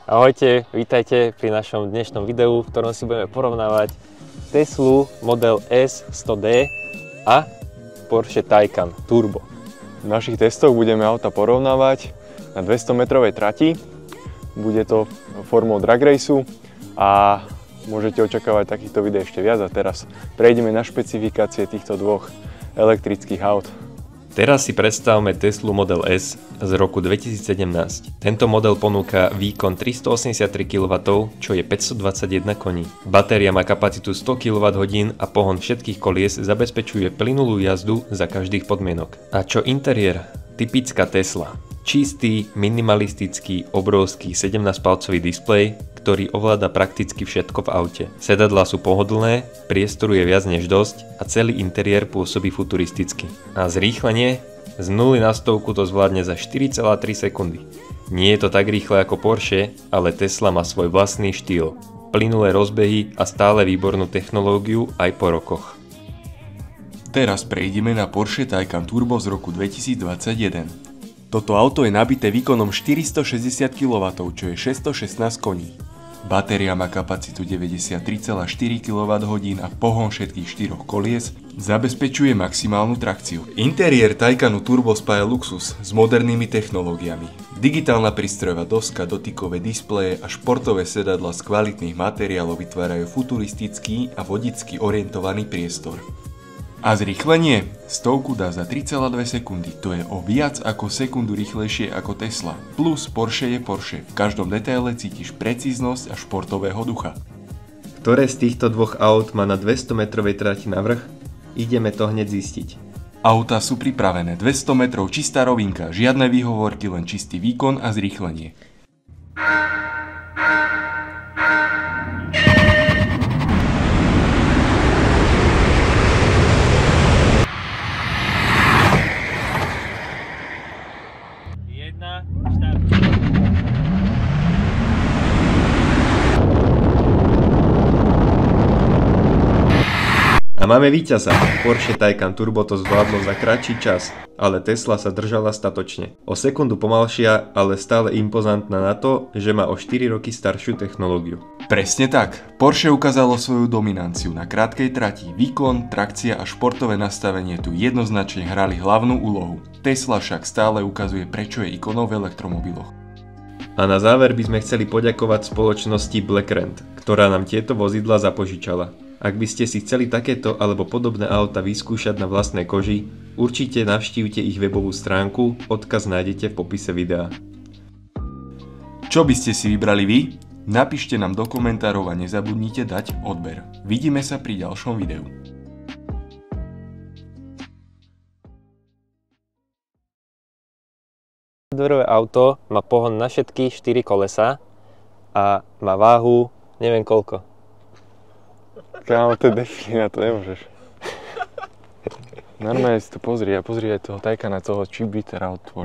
Ahojte, vítajte pri našom dnešnom videu, v ktorom si budeme porovnávať Teslu Model S 100D a Porsche Taycan Turbo. V našich testoch budeme auta porovnávať na 200-metrovej trati. Bude to formou drag raceu a môžete očakávať takýchto videí ešte viac. A teraz prejdeme na špecifikácie týchto dvoch elektrických aut. Teraz si predstavme Teslu Model S z roku 2017. Tento model ponúka výkon 383 kW, čo je 521 koní. Batéria má kapacitu 100 kWh a pohon všetkých kolies zabezpečuje plynulú jazdu za každých podmienok. A čo interiér? Typická Tesla. Čistý, minimalistický, obrovský 17-palcový displej, ktorý ovláda prakticky všetko v aute. Sedadlá sú pohodlné, priestoru je viac než dosť a celý interiér pôsobí futuristicky. A zrýchlenie? Z 0 na 100 to zvládne za 4,3 sekundy. Nie je to tak rýchle ako Porsche, ale Tesla má svoj vlastný štýl. Plynulé rozbehy a stále výbornú technológiu aj po rokoch. Teraz prejdeme na Porsche Taycan Turbo z roku 2021. Toto auto je nabité výkonom 460 kW, čo je 616 koní. Batéria má kapacitu 93,4 kWh a pohon všetkých 4 kolies zabezpečuje maximálnu trakciu. Interiér Taycanu Turbo spája luxus s modernými technológiami. Digitálna prístrojová doska, dotykové displeje a športové sedadlá z kvalitných materiálov vytvárajú futuristický a vodicky orientovaný priestor. A zrýchlenie? Stovku dá za 3,2 sekundy, to je o viac ako sekundu rýchlejšie ako Tesla. Plus Porsche je Porsche, v každom detaile cítiš precíznosť a športového ducha. Ktoré z týchto dvoch aut má na 200-metrovej trati navrch? Ideme to hneď zistiť. Autá sú pripravené, 200 metrov čistá rovinka, žiadne výhovorky, len čistý výkon a zrýchlenie. A máme víťaza. Porsche Taycan Turbo to zvládlo za kratší čas, ale Tesla sa držala statočne. O sekundu pomalšia, ale stále impozantná na to, že má o 4 roky staršiu technológiu. Presne tak. Porsche ukázalo svoju dominanciu na krátkej trati. Výkon, trakcia a športové nastavenie tu jednoznačne hrali hlavnú úlohu. Tesla však stále ukazuje, prečo je ikonou v elektromobiloch. A na záver by sme chceli poďakovať spoločnosti Blackrent, ktorá nám tieto vozidlá zapožičala. Ak by ste si chceli takéto alebo podobné auta vyskúšať na vlastnej koži, určite navštívte ich webovú stránku, odkaz nájdete v popise videa. Čo by ste si vybrali vy? Napíšte nám do komentárov a nezabudnite dať odber. Vidíme sa pri ďalšom videu. Dverové auto má pohon na všetky 4 kolesa a má váhu neviem koľko. Kámo, to je defína, to nemôžeš. Normálne si to pozri a pozri aj toho Taycana, toho Chip Beater Auto.